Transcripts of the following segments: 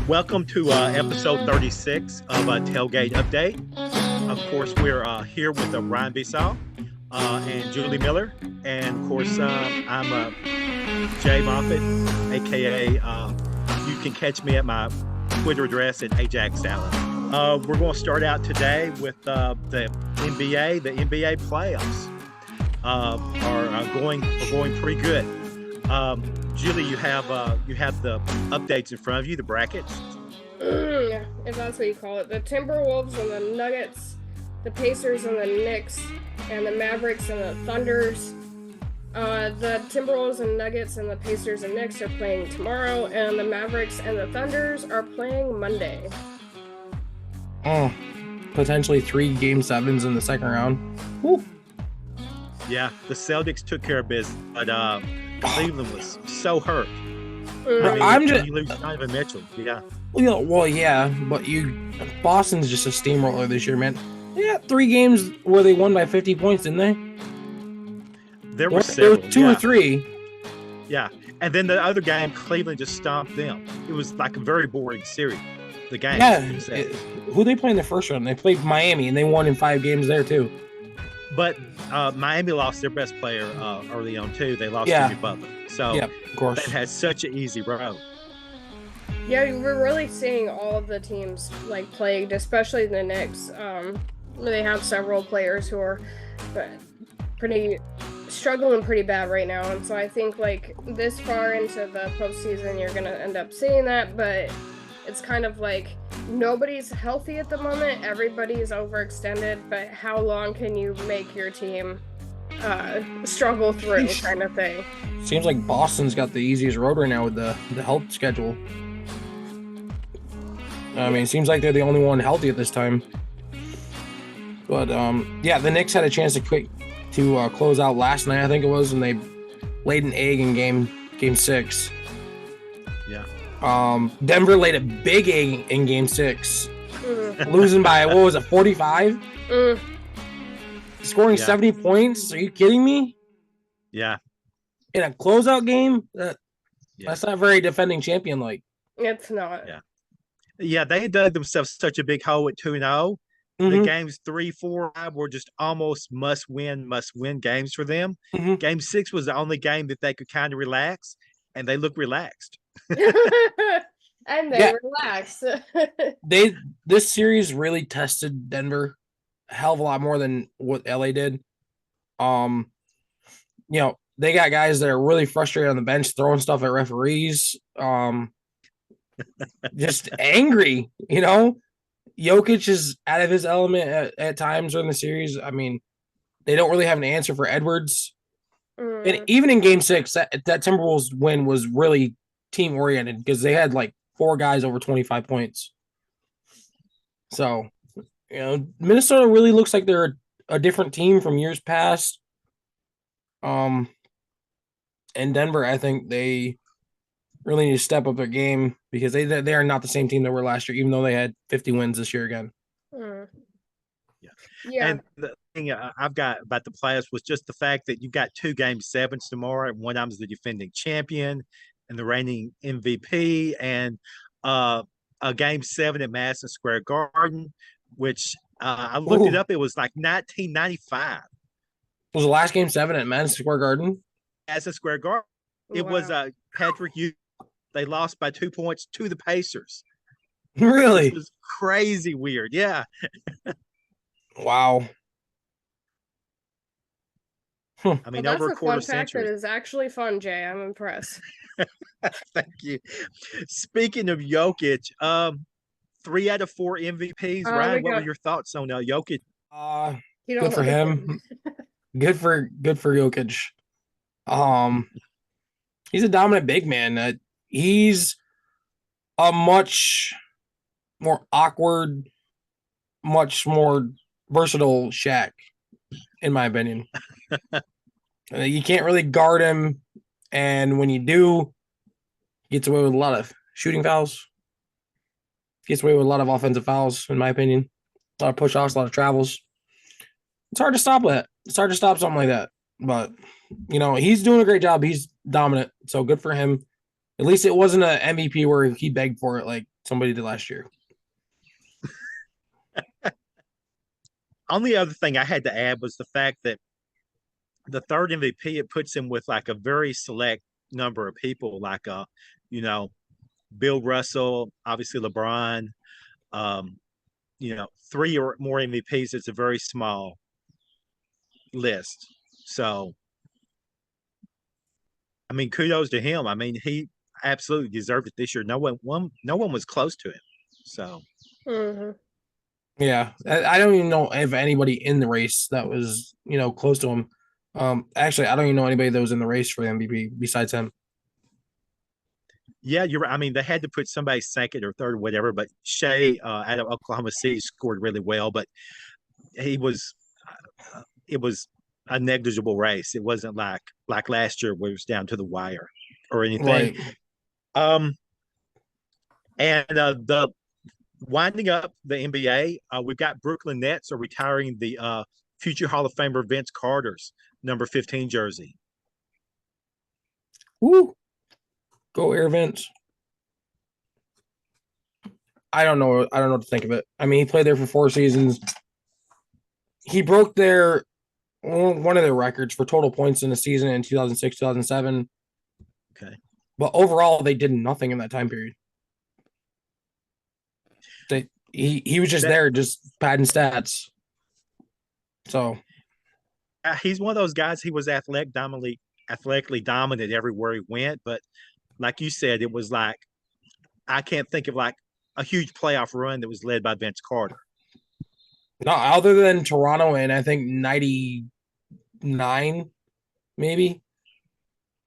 Welcome to episode 36 of Tailgate Update. Of course, we're here with Ryan Bissau and Julie Miller. And of course, I'm Jay Moffitt, aka you can catch me at my Twitter address at Ajax Allen. We're going to start out today with the NBA. The NBA playoffs are going pretty good. Julie, you have the updates in front of you, the brackets. If that's what you call it. The Timberwolves and the Nuggets, the Pacers and the Knicks, and the Mavericks and the Thunders. The Timberwolves and Nuggets and the Pacers and Knicks are playing tomorrow, and the Mavericks and the Thunders are playing Monday. Oh, potentially 3 Game 7s in the second round. Woo. Yeah, the Celtics took care of business, but Cleveland was so hurt. You lose Donovan Mitchell. Yeah. Well, yeah, but Boston's just a steamroller this year, man. They got 3 games where they won by 50 points, didn't they? There were several, 2 or 3. Yeah, and then the other game, Cleveland just stomped them. It was like a very boring series. The game. Yeah. Who they play in the first round? They played Miami, and they won in 5 games there too. But Miami lost their best player early on too. They lost Jimmy Butler, so of course that has such an easy road. Yeah, we're really seeing all of the teams plagued, especially the Knicks. They have several players who are struggling pretty bad right now, and so I think this far into the postseason, you're gonna end up seeing that. But it's kind of nobody's healthy at the moment. Everybody's overextended, but how long can you make your team struggle through kind of thing? Seems like Boston's got the easiest road right now with the health schedule. I mean, it seems like they're the only one healthy at this time. But the Knicks had a chance to close out last night, I think it was, and they laid an egg in game 6. Yeah. Denver laid a big egg in game 6, losing by 45? Scoring 70 points? Are you kidding me? Yeah. In a closeout game? That's not very defending champion like. It's not. Yeah, they dug themselves such a big hole at 2-0. The games 3, 4, 5 were just almost must-win games for them. Game 6 was the only game that they could kind of relax, and they look relaxed. And they relaxed. This series really tested Denver a hell of a lot more than what LA did. They got guys that are really frustrated on the bench, throwing stuff at referees. Just angry, Jokic is out of his element at times during the series. I mean, they don't really have an answer for Edwards. And even in game 6, that Timberwolves win was really team oriented because they had 4 guys over 25 points. So, Minnesota really looks like they're a different team from years past. And Denver, I think they really need to step up their game because they are not the same team that were last year, even though they had 50 wins this year again. Yeah. And the thing I've got about the playoffs was just the fact that you've got 2 game 7s tomorrow. One of them is the defending champion and the reigning MVP, and a game 7 at Madison Square Garden, which I looked it up. It was 1995. Was the last game 7 at Madison Square Garden? Madison Square Garden. It was Patrick Ewing. They lost by 2 points to the Pacers. Really? It was crazy weird. Yeah. Wow. I mean, over a quarter century. That is actually fun, Jay. I'm impressed. Thank you. Speaking of Jokic, 3 out of 4 MVPs. Ryan, what were your thoughts on Jokic? Good for him. Good for Jokic. He's a dominant big man. He's a much more awkward, much more versatile Shaq, in my opinion. You can't really guard him, and when you do, he gets away with a lot of shooting fouls. Gets away with a lot of offensive fouls, in my opinion. A lot of push-offs, a lot of travels. It's hard to stop that. It's hard to stop something like that. But, he's doing a great job. He's dominant, so good for him. At least it wasn't an MVP where he begged for it like somebody did last year. Only other thing I had to add was the fact that the third MVP, it puts him with like a very select number of people, like you know, Bill Russell, obviously LeBron, um, three or more MVPs. It's a very small list. So, I mean, kudos to him. I mean, he absolutely deserved it this year. No one was close to him. So, Mm-hmm. Yeah, I don't even know if anybody in the race that was close to him. Actually, I don't even know anybody that was in the race for the MVP besides him. yeah, you're right. I mean, they had to put somebody second or third or whatever, but Shea out of Oklahoma City scored really well, but he was it was a negligible race. It wasn't like last year where it was down to the wire or anything. Right. Um, and the winding up the NBA, we've got Brooklyn Nets are retiring the future Hall of Famer Vince Carter's number 15 jersey. Woo! Go Air Vince. I don't know. I don't know what to think of it. I mean, he played there for 4 seasons. He broke one of their records for total points in the season in 2006, 2007. Okay. But overall, they did nothing in that time period. He was just there, just padding stats. So he's one of those guys. He was athletically dominant everywhere he went. But like you said, it was like I can't think of like a huge playoff run that was led by Vince Carter. no, other than Toronto and I think 99, maybe.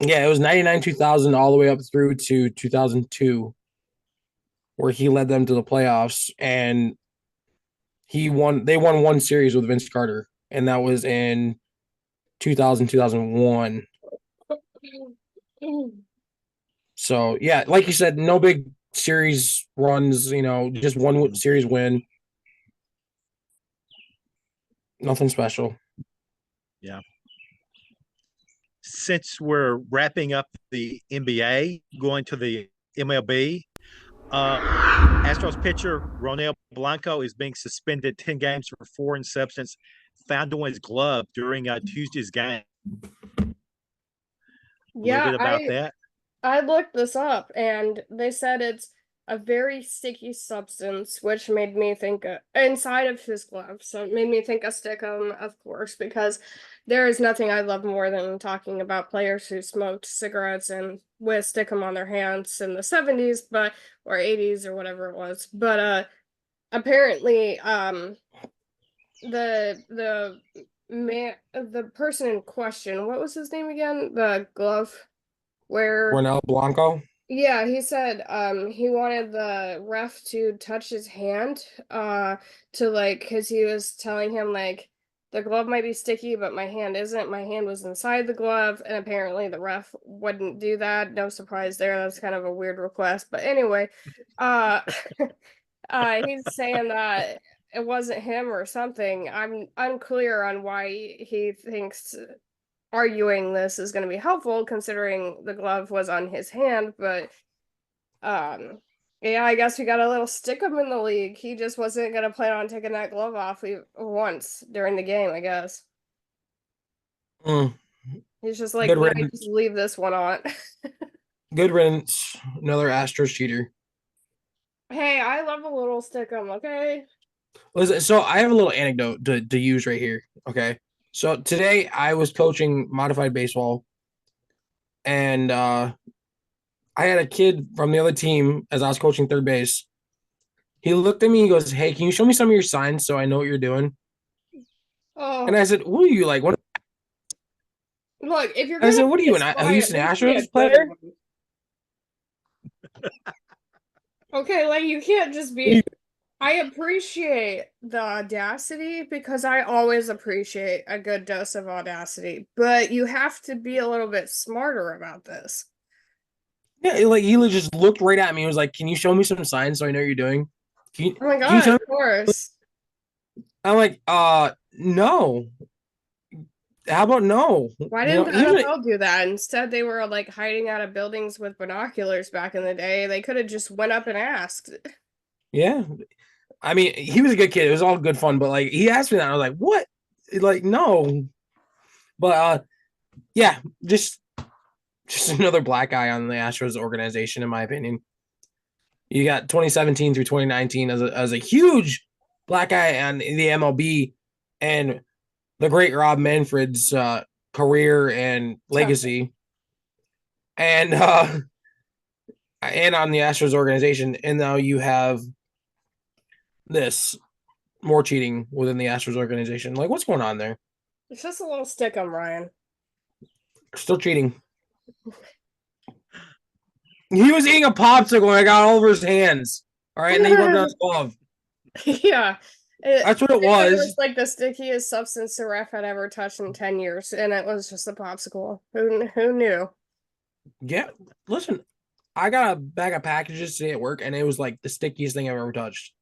Yeah, it was 99, 2000, all the way up through to 2002, where he led them to the playoffs, and they won one series with Vince Carter, and that was in 2000, 2001. So, yeah, like you said, no big series runs, just one series win. Nothing special. Yeah. Since we're wrapping up the NBA, going to the MLB, Astros pitcher Ronel Blanco is being suspended 10 games for foreign substance found on his glove during Tuesday's game. Yeah, about that. I looked this up and they said it's a very sticky substance, which made me think inside of his glove. So it made me think of stickum, of course, because there is nothing I love more than talking about players who smoked cigarettes and with stickum on their hands in the 70s, or 80s or whatever it was. But apparently, the person in question, what was his name again? The glove where Ronel Blanco. Yeah, he said he wanted the ref to touch his hand because he was telling him like the glove might be sticky but my hand isn't. My hand was inside the glove, and apparently the ref wouldn't do that. No surprise there. That's kind of a weird request. But anyway, uh he's saying that it wasn't him or something. I'm unclear on why he thinks arguing this is going to be helpful considering the glove was on his hand, but yeah, I guess we got a little stick him in the league. He just wasn't going to plan on taking that glove off once during the game, I guess. He's just like, let me just leave this one on. Good riddance. Another Astros cheater. Hey, I love a little stick 'em, okay? Listen, so I have a little anecdote to use right here, okay? So today I was coaching modified baseball, and I had a kid from the other team as I was coaching third base. He looked at me, he goes, "Hey, can you show me some of your signs so I know what you're doing?" Oh. And I said, "What are you like? What?" Look, if you're I said, "What are you, a Houston Astros player?" Okay, like you can't just be. I appreciate the audacity because I always appreciate a good dose of audacity, but you have to be a little bit smarter about this. Yeah, like he just looked right at me and was like, "Can you show me some signs so I know what you're doing?" Oh my god, of course. I'm like, no. How about no? Why You know, didn't the even NFL do that? Instead, they were like hiding out of buildings with binoculars back in the day. They could have just went up and asked. yeah. I mean, he was a good kid. It was all good fun, but like he asked me that, I was like, "What?" Like, no. But yeah, just another black guy on the Astros organization, in my opinion. You got 2017 through 2019 as a huge black guy on the MLB, and the great Rob Manfred's career and legacy, and on the Astros organization, and now you have this more cheating within the Astros organization. Like, what's going on there? It's just a little stick on Ryan. Still cheating. He was eating a popsicle and I got all over his hands. All right, and then he rubbed on his glove. Yeah. That's what it It was. was like the stickiest substance the ref had ever touched in 10 years, and it was just a popsicle. Who knew? Yeah, listen, I got a bag of packages today at work, and it was like the stickiest thing I've ever touched.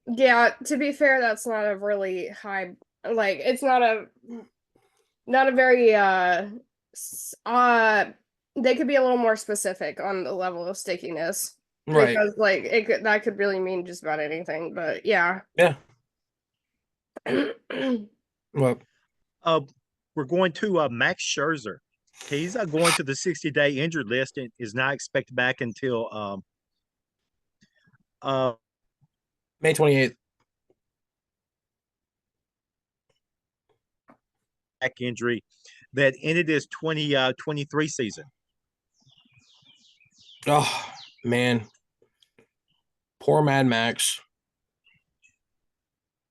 Yeah, to be fair, that's not a really high, like, it's not a very, they could be a little more specific on the level of stickiness. Right. Because, like, that could really mean just about anything, but yeah. Yeah. Well, we're going to Max Scherzer. He's going to the 60-day injured list and is not expected back until May 28th. back injury that ended his 2023 season. Oh man, poor Mad Max.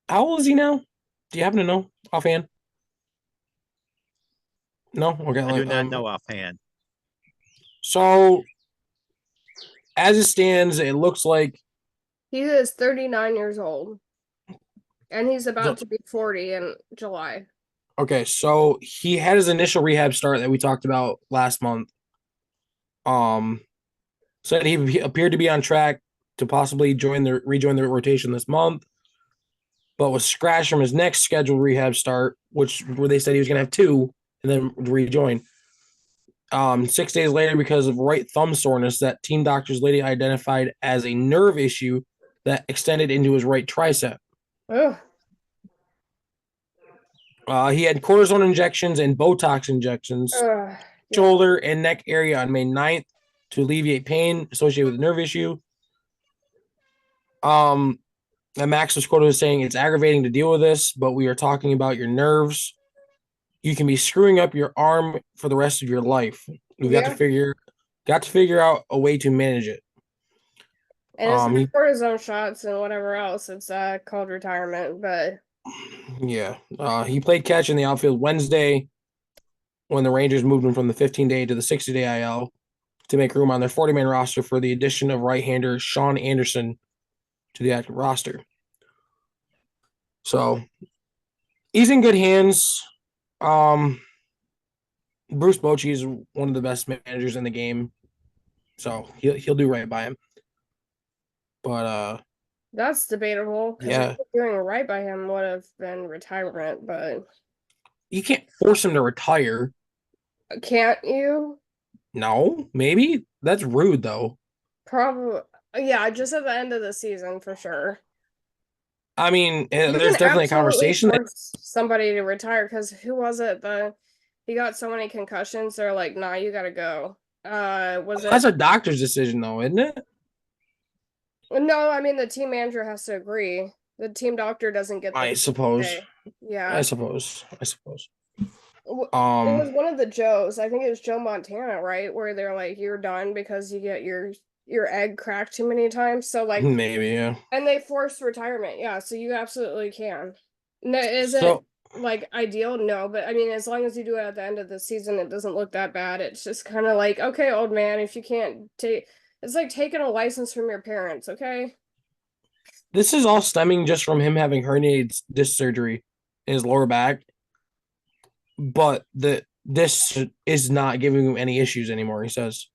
How old is he now? Do you happen to know offhand? No. Okay. I do not know offhand. So, as it stands, it looks like he is 39 years old, and he's about to be 40 in July. Okay, so he had his initial rehab start that we talked about last month. Said he appeared to be on track to possibly rejoin the rotation this month, but was scratched from his next scheduled rehab start, where they said he was going to have two and then rejoin. 6 days later, because of right thumb soreness that team doctors later identified as a nerve issue that extended into his right tricep. Ugh. He had cortisone injections and Botox injections, shoulder and neck area on May 9th to alleviate pain associated with the nerve issue. And Max was quoted as saying, "It's aggravating to deal with this, but we are talking about your nerves. You can be screwing up your arm for the rest of your life. We've got to figure out a way to manage it." And it's cortisone shots and whatever else. It's called retirement, but yeah. He played catch in the outfield Wednesday when the Rangers moved him from the 15-day to the 60-day IL to make room on their 40-man roster for the addition of right-hander Sean Anderson to the active roster. So he's in good hands. Bruce Bochy is one of the best managers in the game, so he'll do right by him. But that's debatable. Yeah, doing right by him would have been retirement, but you can't force him to retire. Can't you? No, maybe that's rude though. Probably, yeah. Just at the end of the season, for sure. I mean, there's definitely a conversation that somebody to retire, because who was it? He got so many concussions. They're like, "Nah, you gotta go." That's a doctor's decision, though, isn't it? No, I mean the team manager has to agree. The team doctor doesn't get. I suppose. Yeah. I suppose. It was one of the Joes. I think it was Joe Montana, right? Where they're like, "You're done because you get your egg cracked too many times." So like maybe, yeah. And they forced retirement. Yeah, so you absolutely can. No, is it like ideal? No, but I mean, as long as you do it at the end of the season, it doesn't look that bad. It's just kind of like, okay, old man, if you can't take, it's like taking a license from your parents. Okay. This is all stemming just from him having herniated disc surgery in his lower back, but this is not giving him any issues anymore. He says.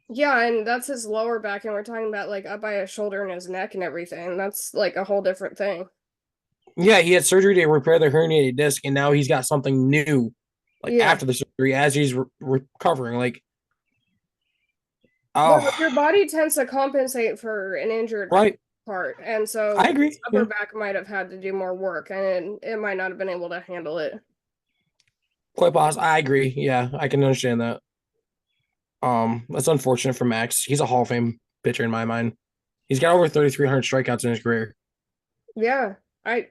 Yeah, and that's his lower back, and we're talking about like up by his shoulder and his neck and everything. That's like a whole different thing. Yeah, he had surgery to repair the herniated disc, and now he's got something new, like Yeah. after the surgery, as he's recovering. Like, Well, oh, your body tends to compensate for an injured right. part, and so I his agree. upper Yeah, back might have had to do more work, and it might not have been able to handle it. quite possible. I agree. Yeah, I can understand that. That's unfortunate for Max. He's a Hall of Fame pitcher in my mind. He's got over 3,300 strikeouts in his career. Yeah, I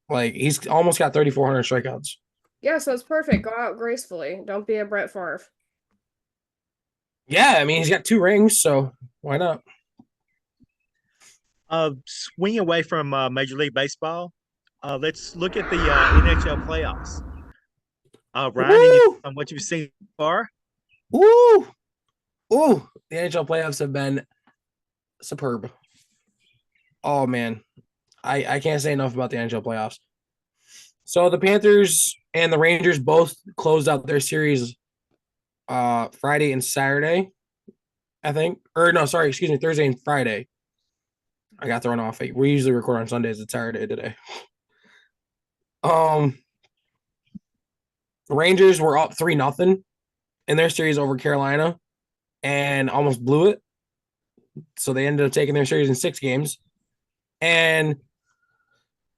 Like, he's almost got 3,400 strikeouts. yeah, so it's perfect. Go out gracefully. Don't be a Brett Favre. Yeah, I mean, he's got 2 rings, so why not? Swing away from Major League Baseball. Let's look at the NHL playoffs. Ryan, any Woo! on what you've seen so far? Woo! Ooh, the NHL playoffs have been superb. Oh man, I can't say enough about the NHL playoffs. So the Panthers and the Rangers both closed out their series Friday and Saturday, I think. Or no, sorry, excuse me, Thursday and Friday. I got thrown off. We usually record on Sundays. It's Saturday today. Um Rangers were up 3-0 in their series over Carolina and almost blew it. So they ended up taking their series in 6 games. And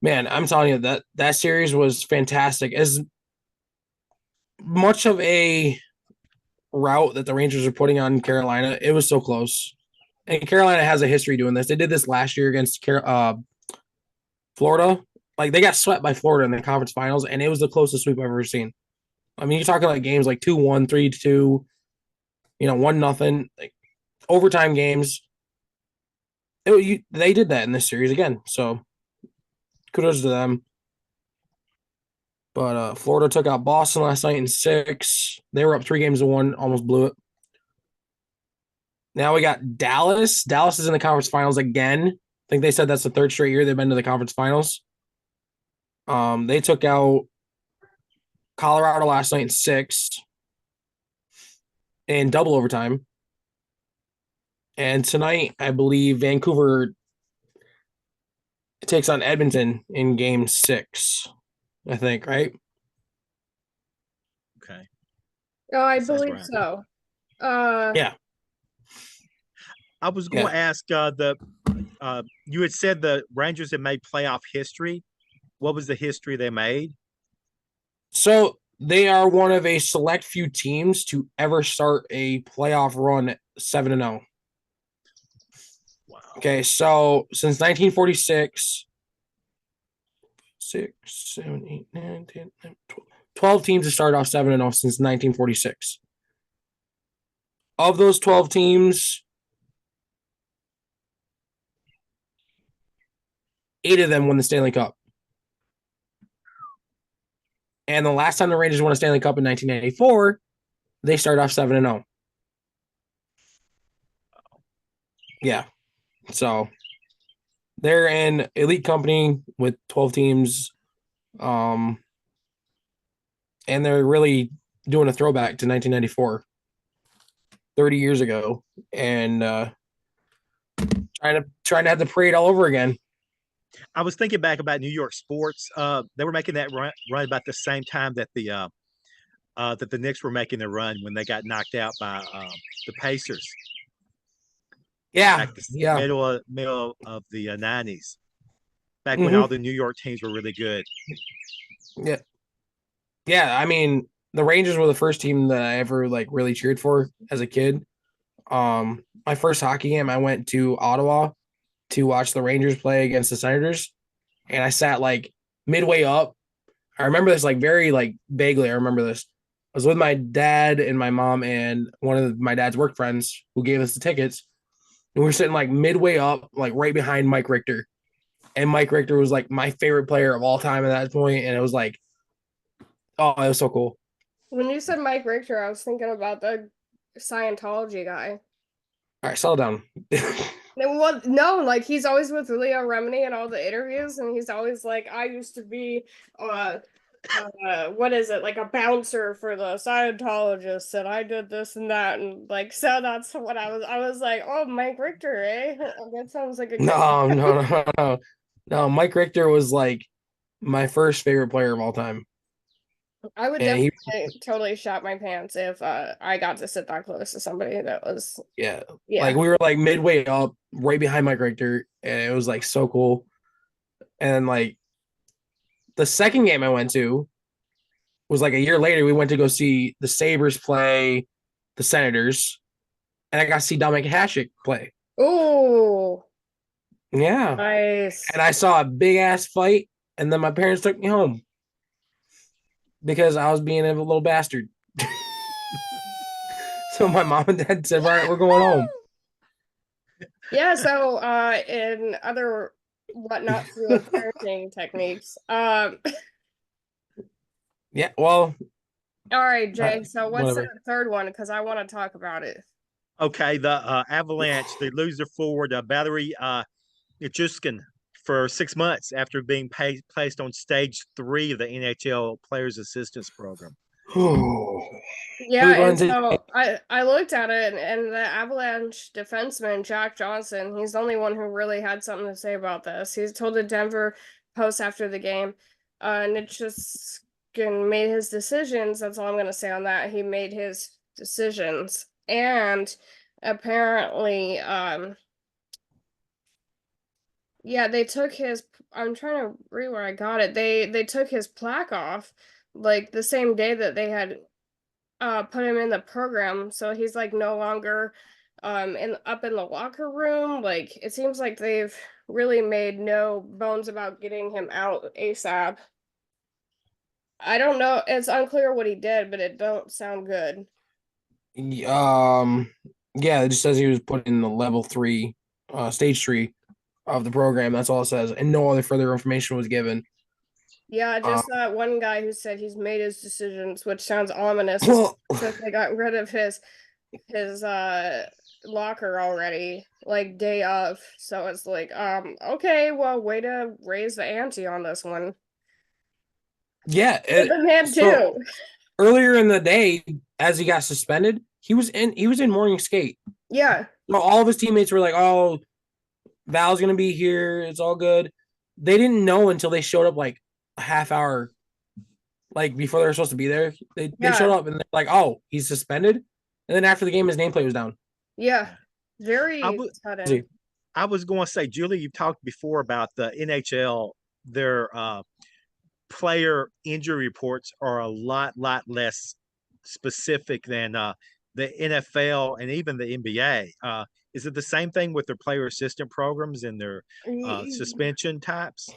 man, I'm telling you that series was fantastic. As much of a route that the Rangers are putting on Carolina, it was so close. And Carolina has a history doing this. They did this last year against Florida. Like they got swept by Florida in the conference finals, and it was the closest sweep I've ever seen. I mean, you're talking like games like 2-1, 3-2, 1-0, like overtime games. They did that in this series again. So kudos to them. But Florida took out Boston last night in 6. They were up 3-1, almost blew it. Now we got Dallas. Dallas is in the conference finals again. I think they said that's the 3rd straight year they've been to the conference finals. They took out Colorado last night in 6 in double overtime. And tonight, I believe Vancouver takes on Edmonton in game 6, I think, right? Okay, Oh, I that sounds believe right. so. Yeah. I was going Yeah. to ask you had said the Rangers had made playoff history. What was the history they made? So they are one of a select few teams to ever start a playoff run 7-0. Wow. Okay, so since 1946, 6, 7, 8, 9, 10, 11, 12 teams have started off 7-0 since 1946. Of those 12 teams, 8 of them won the Stanley Cup. And the last time the Rangers won a Stanley Cup in 1994, they started off 7-0. Yeah. So they're an elite company with 12 teams. And they're really doing a throwback to 1994, 30 years ago, and trying to have the parade all over again. I was thinking back about New York sports. They were making that run about the same time that the Knicks were making their run when they got knocked out by the Pacers. Yeah, Back the yeah. middle of the '90s, back when all Mm-hmm. the New York teams were really good. Yeah, yeah. I mean, the Rangers were the first team that I ever like really cheered for as a kid. My first hockey game, I went to Ottawa to watch the Rangers play against the Senators, and I sat like midway up. I remember this like very like vaguely. I remember this. I was with my dad and my mom and one of my dad's work friends who gave us the tickets. And we were sitting like midway up, like right behind Mike Richter. And Mike Richter was like my favorite player of all time at that point. And it was like, oh, it was so cool. When you said Mike Richter, I was thinking about the Scientology guy. All right, settle down. No, like he's always with Leo Remini in all the interviews, and he's always like, I used to be what is it, like a bouncer for the Scientologists, and I did this and that, and like so that's what I was like, oh, Mike Richter, eh? That sounds like a good No. Mike Richter was like my first favorite player of all time. I would And he, definitely totally shot my pants if I got to sit that close to somebody that was yeah, like yeah. we were like midway up, right behind Mike Richter, and it was like so cool. And like the second game I went to was like a year later. We went to go see the Sabres play the Senators, and I got to see Dominic Hasek play. Ooh, Yeah, nice. and I saw a big ass fight, and then my parents took me home because I was being a little bastard. So my mom and dad said, "All right, we're going home." Yeah, so in other what not to do with parenting techniques. Yeah, well, All right, Jay. So what's the whatever. third one? Because I want to talk about it. Okay, the Avalanche, they lose their forward, Battery Nichushkin, for 6 months after being placed on stage 3 of the NHL Players Assistance Program. Yeah, Who and runs it? so I looked at it, and the Avalanche defenseman Jack Johnson, he's the only one who really had something to say about this. He's told the Denver Post after the game, Nichushkin made his decisions. That's all I'm going to say on that. He made his decisions, and apparently, yeah, they took his. I'm trying to read where I got it. They took his plaque off, like the same day that they had put him in the program, so he's like no longer in up in the locker room. Like it seems like they've really made no bones about getting him out ASAP. I don't know, it's unclear what he did, but it don't sound good. Um, yeah, it just says he was put in the level 3, stage 3 of the program. That's all it says, and no other further information was given. Yeah, Uh, just that one guy who said he's made his decisions, which sounds ominous well, since they got rid of his locker already, like day of. So it's like, okay, well, way to raise the ante on this one. yeah. But the man So too. earlier in the day, as he got suspended, he was in morning skate. Yeah. So all of his teammates were like, "Oh, Val's gonna be here. It's all good." They didn't know until they showed up like a half hour, like before they were supposed to be there. They showed Yeah. up and they're like, "Oh, he's suspended." And then after the game, his nameplate was down. Yeah. I Very would sudden. I was going to say, Julie, you've talked before about the NHL. Their player injury reports are a lot less specific than the NFL and even the NBA. Is it the same thing with their player assistant programs and their You suspension types?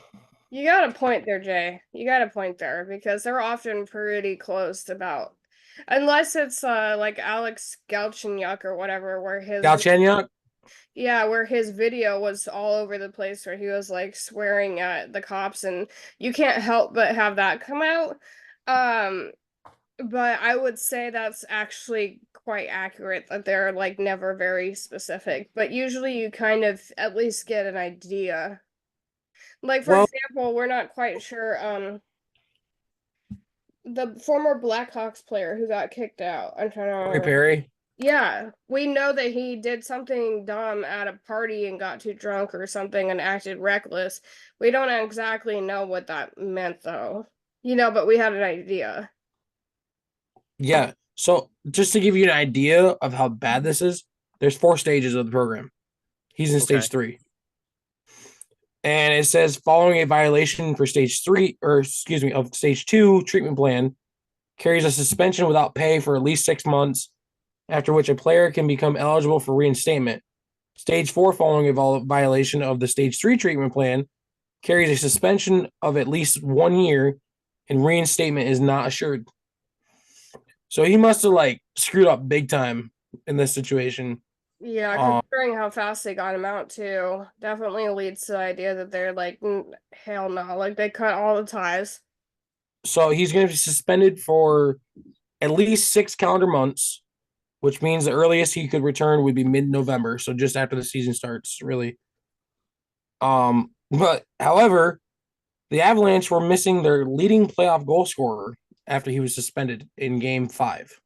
got a point there, Jay. You got a point there because they're often pretty close about, unless it's like Alex Galchenyuk or whatever, where Galchenyuk. yeah, where his video was all over the place, where he was like swearing at the cops, and you can't help but have that come out. Um, but I would say that's actually quite accurate that they're like never very specific, but usually you kind of at least get an idea. Like for Well, example, we're not quite sure the former Blackhawks player who got kicked out. I'm Corey trying to Perry. yeah, we know that he did something dumb at a party and got too drunk or something and acted reckless. We don't exactly know what that meant though. But we had an idea. Yeah. So just to give you an idea of how bad this is, there's 4 stages of the program. He's in Okay. stage 3. And it says following a violation for stage 3, or excuse me, of stage 2 treatment plan, carries a suspension without pay for at least 6 months, after which a player can become eligible for reinstatement. Stage 4, following a violation of the stage 3 treatment plan, carries a suspension of at least 1 year, and reinstatement is not assured. So he must have like screwed up big time in this situation. Yeah, Um, considering how fast they got him out too, definitely leads to the idea that they're like, hell no, like they cut all the ties. so he's going to be suspended for at least 6 calendar months, which means the earliest he could return would be mid-November. So just after the season starts, really. But however, the Avalanche were missing their leading playoff goal scorer after he was suspended in Game 5.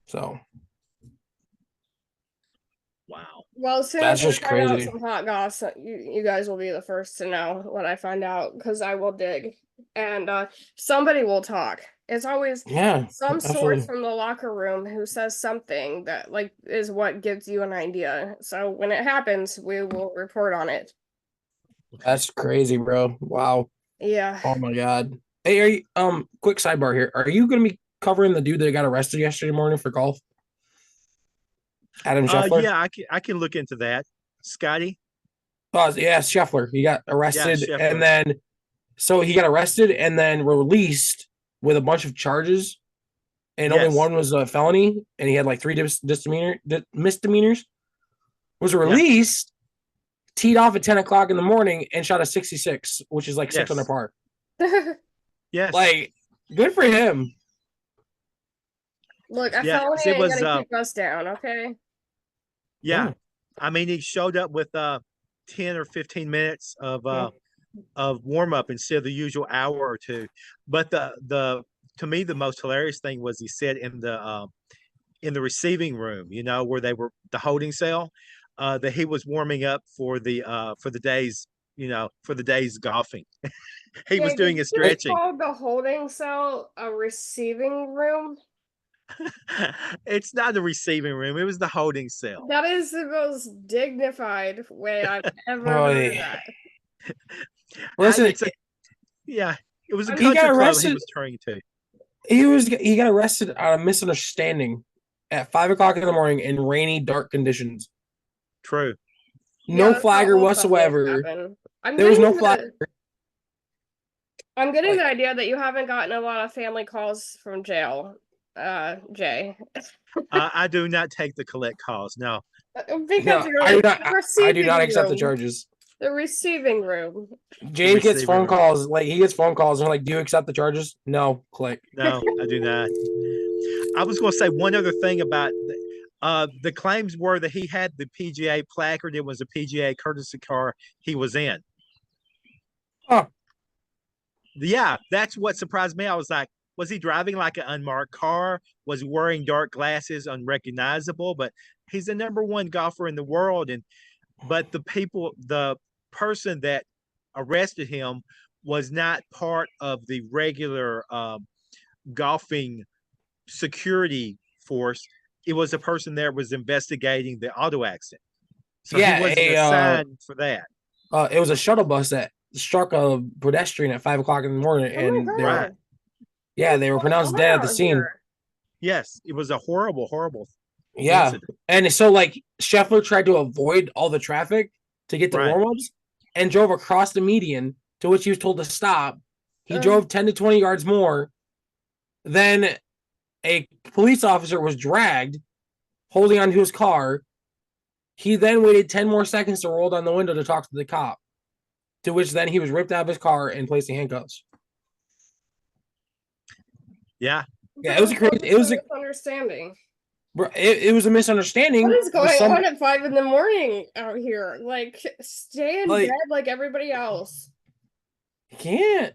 So Wow. Well, as soon That's as I just find out crazy. some hot gossip, you guys will be the first to know what I find out because I will dig and somebody will talk. It's always Yeah, some source absolutely. from the locker room who says something that like is what gives you an idea. So when it happens, we will report on it. That's crazy, bro. Wow. Yeah. Oh my god. Hey, are you, quick sidebar here. Are you gonna be covering the dude that got arrested yesterday morning for golf? Adam Scheffler? Yeah, I can look into that. Scotty. Oh, yeah, Scheffler. He got Yeah, arrested and Scheffler. then so he got arrested and then released with a bunch of charges, and only Yes. one was a felony, and he had like three misdemeanors. Was Yeah. released, teed off at 10 o'clock in the morning, and shot a 66, which is like 6 under Yes. par. Yes. Like, good for him. Look, a Yeah. felony It ain't was. gonna keep us down, okay? Yeah. Oh, I mean, he showed up with 10 or 15 minutes Yeah. of warm up instead of the usual hour or two. But the to me the most hilarious thing was he said in the receiving room, where they were the holding cell, that he was warming up for the days, for the days golfing. He was Jay, did doing his you just stretching. call the holding cell a receiving room? It's not the receiving room; it was the holding cell. That is the most dignified way I've ever oh heard yeah. that. Listen, It's a Yeah, it was a He got country club he arrested. was turning to. He got arrested on a misunderstanding at 5 o'clock in the morning in rainy, dark conditions. True. Yeah, No that's how flagger most always whatsoever. happen. I'm There was getting no flag. I'm getting the Like, idea that you haven't gotten a lot of family calls from jail, Jay. I do not take the collect calls. No. Because no, you're I do like not. the I do not receiving accept the room. charges. The receiving room. The James gets receiving phone room. calls. Like he gets phone calls and they're like, "Do you accept the charges?" No. Click. No, I do not. I was going to say one other thing about the claims were that he had the PGA placard. It was a PGA courtesy car he was in. Huh. Yeah, that's what surprised me. I was like, was he driving like an unmarked car? Was he wearing dark glasses, unrecognizable? But he's the number one golfer in the world. But the person that arrested him was not part of the regular golfing security force. It was a person that was investigating the auto accident. So he Yeah. wasn't assigned for that. It was a shuttle bus that struck a pedestrian at 5 o'clock in the morning, Oh my and Right. god. they were What's pronounced going dead at the on scene. here? Yes, it was a horrible, horrible Yeah. incident. And so like Scheffler tried to avoid all the traffic to get to Right. warm-ups and drove across the median, to which he was told to stop. He Ugh. drove 10 to 20 yards more. Then a police officer was dragged holding onto his car. He then waited 10 more seconds to roll down the window to talk to the cop, to which then he was ripped out of his car and placed in handcuffs. Yeah. Yeah, it was crazy. It was a misunderstanding. Bro, it was a misunderstanding. What is going some, on at 5 a.m. out here? Like, stay in Like- bed like everybody else. He can't.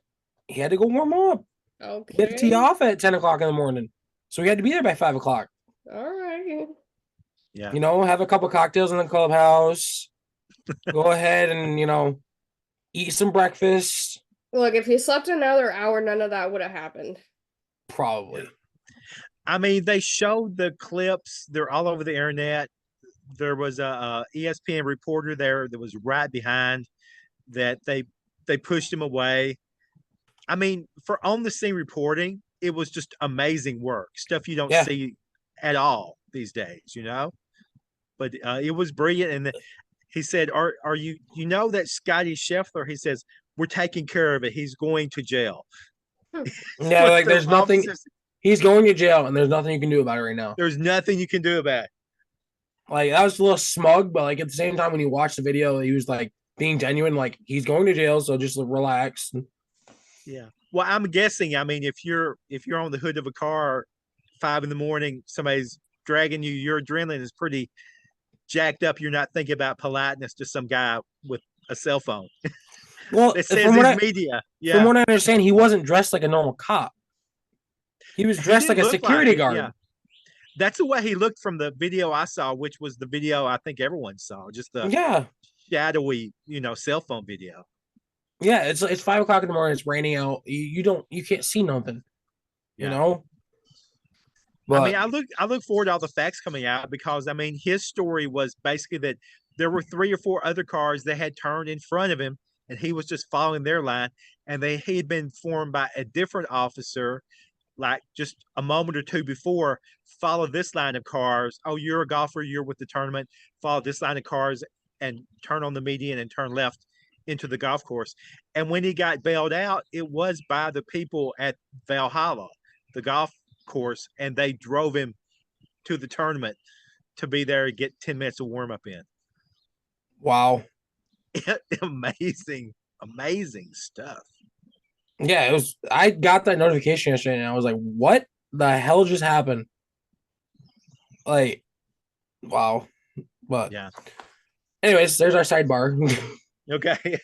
He had to go warm up. He had to tee Okay. off at 10 o'clock in the morning. So he had to be there by 5 o'clock. All right. Yeah. Have a couple cocktails in the clubhouse. Go ahead and, eat some breakfast. Look, if he slept another hour, none of that would have happened. Probably. I mean, they showed the clips. They're all over the internet. There was a ESPN reporter there that was right behind that they pushed him away. I mean, for on the scene reporting, it was just amazing work. Stuff you don't Yeah. see at all these days, But it was brilliant. And he said, "Are you that Scotty Scheffler?" He says, "We're taking care of it. He's going to jail." Yeah, What like the there's nothing. officers- He's going to jail, and there's nothing you can do about it right now. There's nothing you can do about it. Like, that was a little smug, but like at the same time, when you watch the video, he was like being genuine. Like, he's going to jail, so just relax. Yeah. Well, I'm guessing. I mean, if you're on the hood of a car, 5 a.m, somebody's dragging you, your adrenaline is pretty jacked up. You're not thinking about politeness to some guy with a cell phone. Well, It says he's media. Yeah. From what I understand, he wasn't dressed like a normal cop. He was dressed like a look security it, guard. yeah. That's the way he looked from the video I saw, which was the video I think everyone saw, just the Yeah, shadowy, cell phone video. yeah. It's 5 o'clock in the morning. It's raining out. You can't see nothing. You Yeah. know. I mean, But I look forward to all the facts coming out because I mean his story was basically that there were 3 or 4 other cars that had turned in front of him and he was just following their line and he had been informed by a different officer like just a moment or two before, follow this line of cars. Oh, you're a golfer, you're with the tournament, follow this line of cars and turn on the median and turn left into the golf course. And when he got bailed out, it was by the people at Valhalla, the golf course, and they drove him to the tournament to be there and get 10 minutes of warm up in. wow. Amazing, amazing stuff. Yeah, it was. I got that notification yesterday, and I was like, "What the hell just happened?" Like, wow. But yeah. Anyways, there's our sidebar. Okay.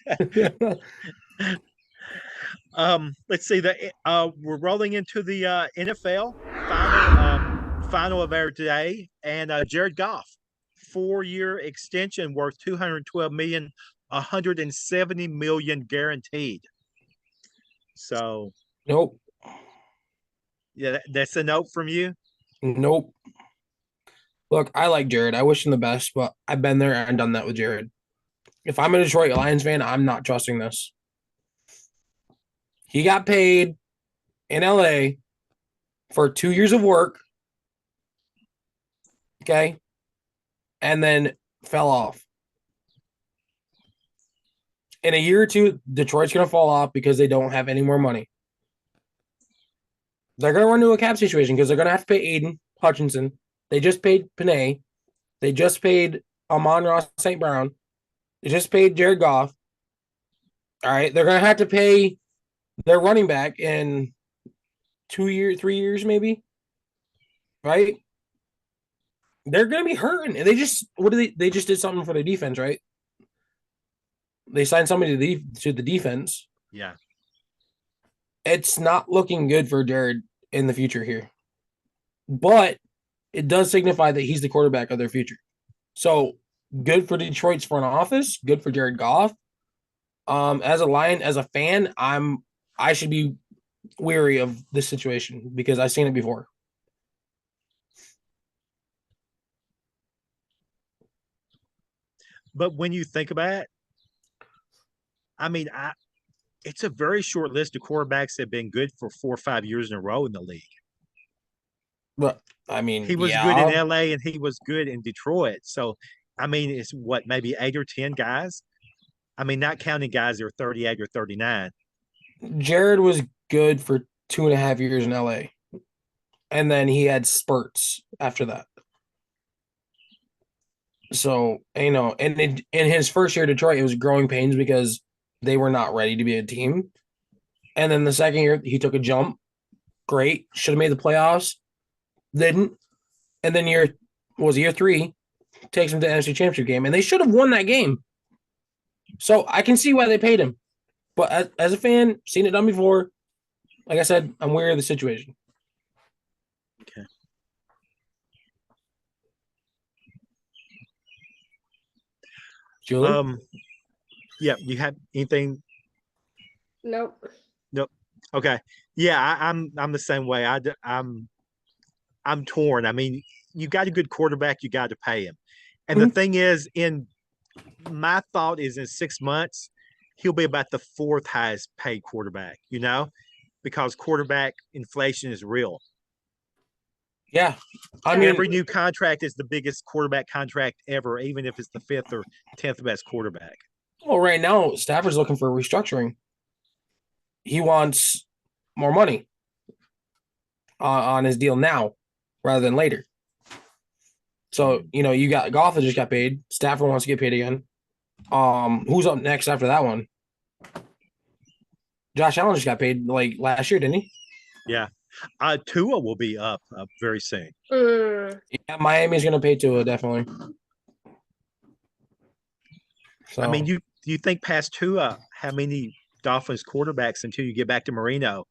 Let's see. We're rolling into the NFL final of our day, and Jared Goff, 4-year extension worth $212 million, $170 million guaranteed. So, Nope. Yeah, that's a note from you. Nope. Look, I like Jared. I wish him the best, but I've been there and done that with Jared. If I'm a Detroit Lions fan, I'm not trusting this. He got paid in LA for 2 years of work. Okay. And then fell off. In a year or two, Detroit's going to fall off because they don't have any more money. They're going to run into a cap situation because they're going to have to pay Aiden Hutchinson. They just paid Panay. They just paid Amon-Ra St. Brown. They just paid Jared Goff. All right. They're going to have to pay their running back in 2 years, 3 years, maybe. Right? They're going to be hurting. And they just did something for their defense, right? They signed somebody to the defense. Yeah. It's not looking good for Jared in the future here. But it does signify that he's the quarterback of their future. So good for Detroit's front office, good for Jared Goff. As a Lion, as a fan, I should be weary of this situation because I've seen it before. But when you think about it, I mean, it's a very short list of quarterbacks that have been good for 4 or 5 years in a row in the league. But I mean, he was good in LA and he was good in Detroit. So, I mean, it's what, maybe 8 or 10 guys? I mean, not counting guys that are 38 or 39. Jared was good for 2.5 years in LA. And then he had spurts after that. So, and in his first year at Detroit, it was growing pains because they were not ready to be a team. And then the second year, he took a jump. Great. Should have made the playoffs. Didn't. And then year 3, takes him to the NFC Championship game. And they should have won that game. So I can see why they paid him. But as a fan, seen it done before. Like I said, I'm wary of the situation. Okay. Julie? Yeah, you have anything? Nope. Okay. Yeah, I'm the same way. I'm torn. I mean, you got a good quarterback, you got to pay him. And the thing is, my thought is in 6 months, he'll be about the 4th highest paid quarterback, because quarterback inflation is real. Yeah. I mean, every new contract is the biggest quarterback contract ever, even if it's the 5th or 10th best quarterback. Well, right now, Stafford's looking for restructuring. He wants more money on his deal now rather than later. So, you got Goff that just got paid. Stafford wants to get paid again. Who's up next after that one? Josh Allen just got paid like last year, didn't he? Yeah. Tua will be up very soon. Yeah, Miami's going to pay Tua, definitely. So, I mean, you think past Tua, how many Dolphins quarterbacks until you get back to Marino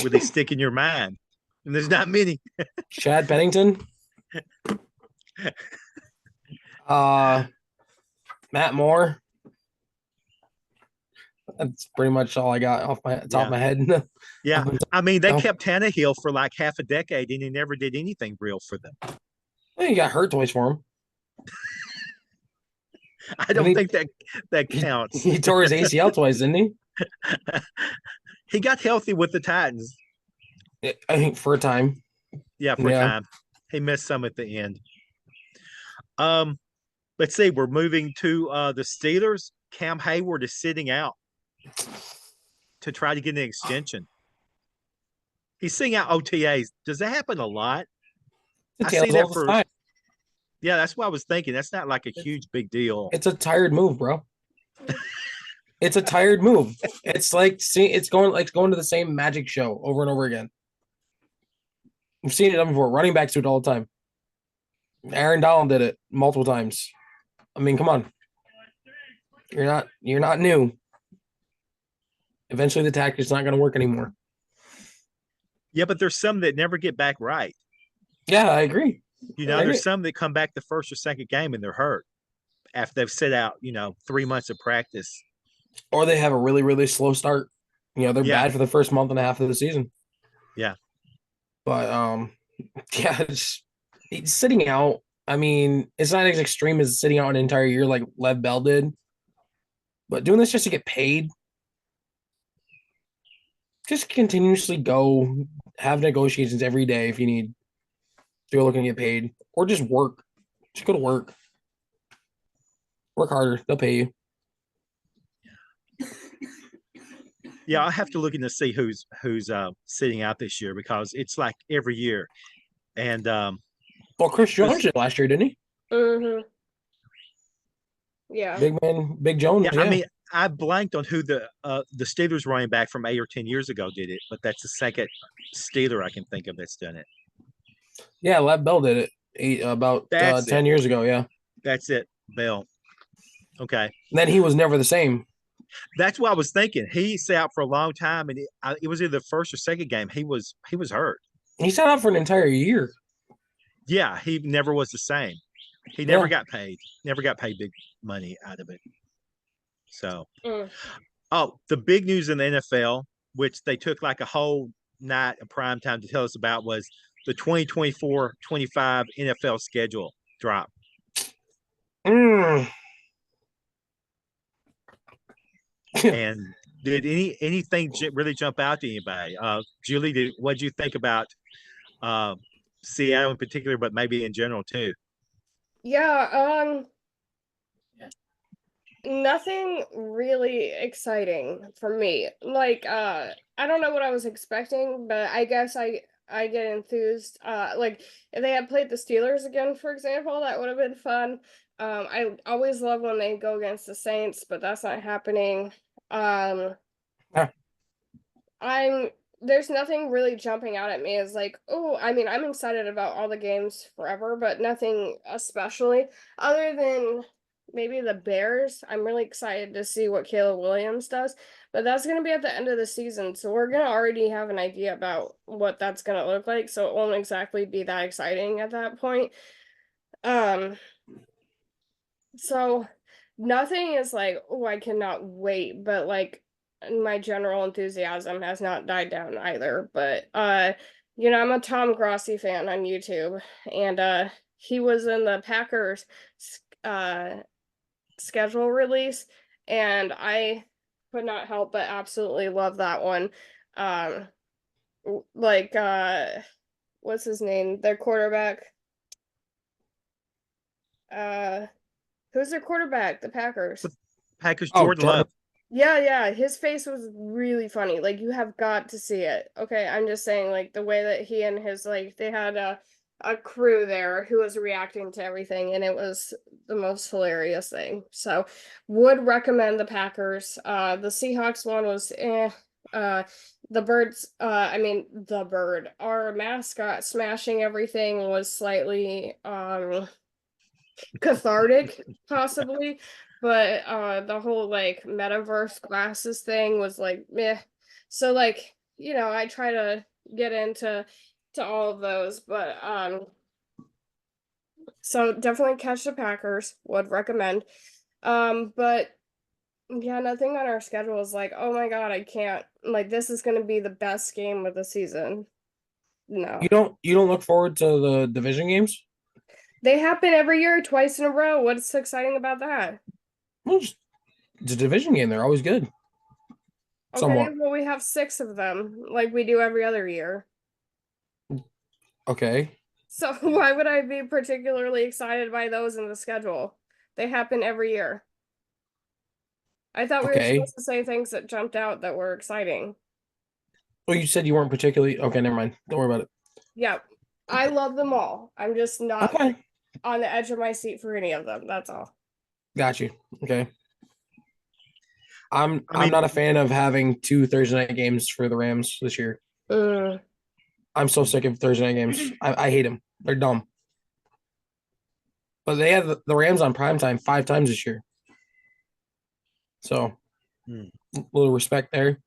will they stick in your mind? And there's not many. Chad Pennington? Matt Moore. That's pretty much all I got off my top of my head. Yeah. I mean, they kept Tannehill for like half a decade and he never did anything real for them. Well, he got hurt twice for him. I don't think that counts. He tore his ACL twice, didn't he? He got healthy with the Titans. I think for a time. Yeah, for a time. He missed some at the end. Let's see. We're moving to the Steelers. Cam Hayward is sitting out to try to get an extension. He's sitting out OTAs. Does that happen a lot? I see that for. Yeah, that's what I was thinking. That's not like a huge big deal. It's a tired move, bro. It's a tired move. It's like going to the same magic show over and over again. I've seen it before. Running backs do it all the time. Aaron Donald did it multiple times. I mean, come on. You're not new. Eventually the tactic's not going to work anymore. Yeah, but there's some that never get back right. Yeah, I agree. There's some that come back the first or second game and they're hurt after they've sit out, 3 months of practice. Or they have a really, really slow start. They're bad for the first month and a half of the season. Yeah. But, it's sitting out. I mean, it's not as extreme as sitting out an entire year like Lev Bell did. But doing this just to get paid, just continuously go have negotiations every day if you need. If you're looking to get paid, or just work. Just go to work. Work harder. They'll pay you. Yeah, I'll have to look in to see who's sitting out this year because it's like every year. And well, Chris Jones did last year, didn't he? Mm-hmm. Yeah. Big Jones. Yeah, I mean, I blanked on who the Steelers running back from 8 or 10 years ago did it, but that's the second Steeler I can think of that's done it. Yeah, Lev Bell did it about 10 years ago. Yeah, that's it, Bell. Okay. And then he was never the same. That's what I was thinking. He sat out for a long time, and it was either the first or second game. He was hurt. He sat out for an entire year. Yeah, he never was the same. He never got paid. Never got paid big money out of it. So, the big news in the NFL, which they took like a whole night of prime time to tell us about, was the 2024-25 NFL schedule drop. And did anything really jump out to anybody? Julie, what did you think about Seattle in particular, but maybe in general too? Yeah, nothing really exciting for me. Like, I don't know what I was expecting, but I guess I get enthused. Like if they had played the Steelers again, for example, that would have been fun. I always love when they go against the Saints, but that's not happening. There's nothing really jumping out at me as like, oh, I mean, I'm excited about all the games forever, but nothing especially other than maybe the Bears. I'm really excited to see what Caleb Williams does, but that's going to be at the end of the season. So we're going to already have an idea about what that's going to look like. So it won't exactly be that exciting at that point. So nothing is like, oh, I cannot wait, but like my general enthusiasm has not died down either. But I'm a Tom Grossi fan on YouTube, and he was in the Packers schedule release, and I could not help but absolutely love that one. What's his name? Their quarterback. Who's their quarterback? The Packers. Packers, Jordan Love. Yeah. His face was really funny. Like, you have got to see it. Okay, I'm just saying, like, the way that he and his, like, they had a crew there who was reacting to everything, and it was the most hilarious thing. So, would recommend the Packers. The Seahawks one was the bird, our mascot smashing everything was slightly cathartic possibly, but the whole like metaverse glasses thing was like meh. So like, I try to get into all of those, but So definitely catch the Packers. Would recommend. But yeah, nothing on our schedule is like, oh my God, I can't. Like, this is going to be the best game of the season. No. You don't look forward to the division games? They happen every year, twice in a row. What's exciting about that? Well, it's a division game. They're always good. Okay, Somewhat. well, we have 6 of them, like we do every other year. Okay. So why would I be particularly excited by those in the schedule? They happen every year. I thought we were Okay. supposed to say things that jumped out that were exciting. Well, you said you weren't particularly okay. Never mind. Don't worry about it. Yeah, I love them all. I'm just not Okay. on the edge of my seat for any of them. That's all. Got you. Okay. I'm I I'm mean, not a fan of having 2 Thursday night games for the Rams this year. Mm. I'm so sick of Thursday night games. I hate them. They're dumb. But they have the Rams on primetime 5 times this year. So hmm. a little respect there.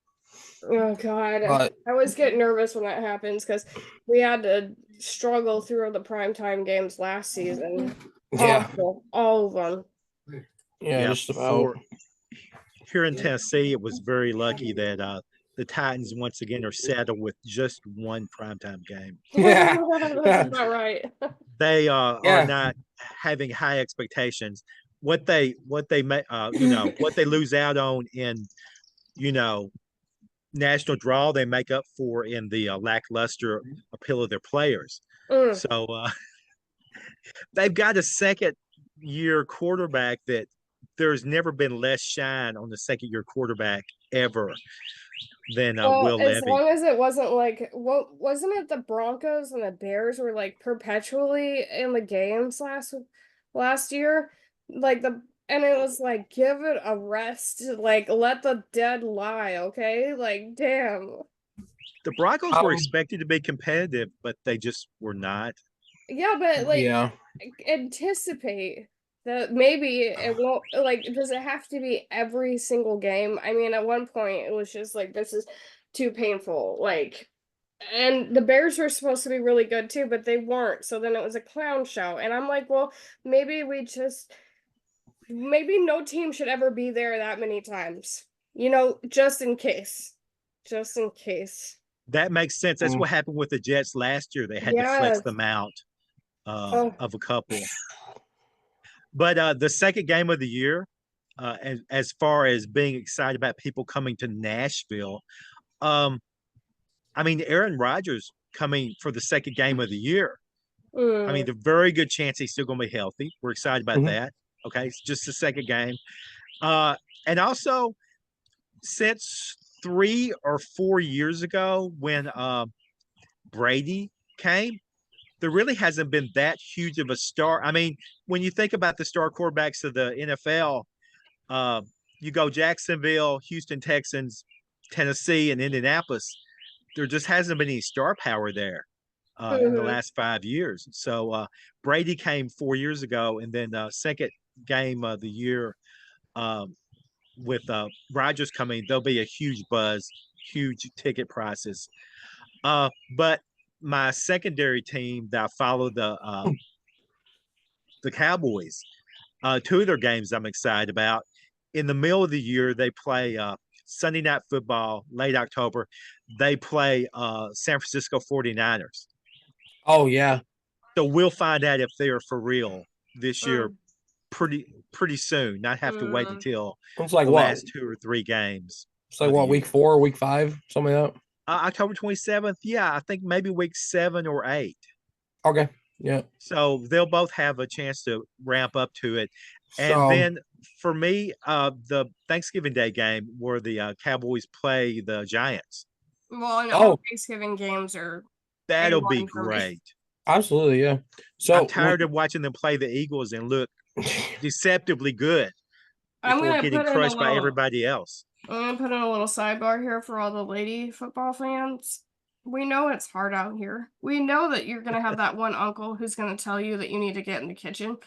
Oh God, But I always get nervous when that happens because we had to struggle through the primetime games last season. yeah, Awful, all of them. yeah, Yeah, just about. for here in Tennessee, it was very lucky that the Titans once again are saddled with just one primetime game. Yeah. That's about right. They are Yeah. not having high expectations. What they what they lose out on in you know national draw, they make up for in the lackluster appeal of their players. Mm. So they've got a second year quarterback that there's never been less shine on the second year quarterback ever than Well, Will as Levy. long as it wasn't like what wasn't it the Broncos and the Bears were like perpetually in the games last year? Like the and it was like give it a rest, like let the dead lie, okay? Like damn. The Broncos were Um. expected to be competitive, but they just were not. Yeah, but like Yeah. anticipate that maybe it won't like does it have to be every single game? I mean, at one point it was just like this is too painful. Like and the Bears were supposed to be really good too, but they weren't. So then it was a clown show. And I'm like, well, maybe we just maybe no team should ever be there that many times. You know, just in case. Just in case. That makes sense. That's Mm. what happened with the Jets last year. They had to flex Yes. them out Oh, of a couple. But the second game of the year, as far as being excited about people coming to Nashville, um, I mean, Aaron Rodgers coming for the second game of the year. I mean, mm, the very good chance he's still going to be healthy. We're excited about Mhm. that. Okay, it's just the second game. Uh, and also, since 3 or 4 years ago when Brady came, there really hasn't been that huge of a star. I mean, when you think about the star quarterbacks of the NFL, uh, you go Jacksonville, Houston Texans, Tennessee, and Indianapolis. There just hasn't been any star power there in the mhm. last 5 years. So Brady came 4 years ago, and then second game of the year um, with Rodgers coming, there'll be a huge buzz, huge ticket prices. But my secondary team that I follow the Cowboys. Two of their games I'm excited about. In the middle of the year, they play Sunday Night Football, late October. They play San Francisco 49ers. Oh yeah. So we'll find out if they're for real this year Mm, pretty soon, not have to wait mm. until It's like the what? last 2 or 3 games It's like of the what, week year. 4, week 5, something like that. October 27th, yeah, I think maybe week 7 or 8. Okay. Yeah. So they'll both have a chance to ramp up to it. And So then for me, the Thanksgiving Day game where the Cowboys play the Giants, Well, and all oh, Thanksgiving games are that'll be A1 for me. great. absolutely, yeah. I'm So tired of watching them play the Eagles and look deceptively good I'm before gonna getting put in a crushed by little everybody else. I'm gonna put in a little sidebar here for all the lady football fans. We know it's hard out here. We know that you're gonna have that one uncle who's gonna tell you that you need to get in the kitchen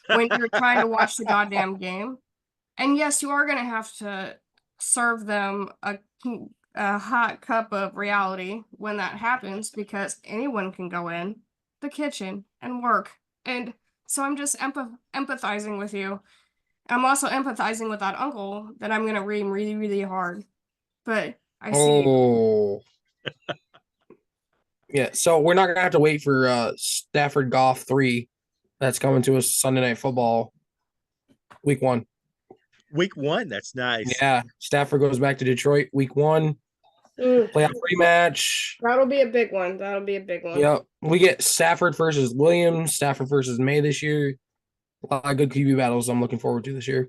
when you're trying to watch the goddamn game. And yes, you are gonna have to serve them a hot cup of reality when that happens because anyone can go in the kitchen and work. And So I'm just empathizing with you. I'm also empathizing with that uncle that I'm gonna ream really, really hard. But I see. Oh, yeah. So we're not gonna have to wait for Stafford Goff 3 that's coming to us Sunday Night Football week 1. Week 1, that's nice. Yeah, Stafford goes back to Detroit week 1, Mm, playoff rematch. that'll be a big one. That'll be a big one. Yep, we get Stafford versus Williams, Stafford versus May this year. A lot of good QB battles I'm looking forward to this year.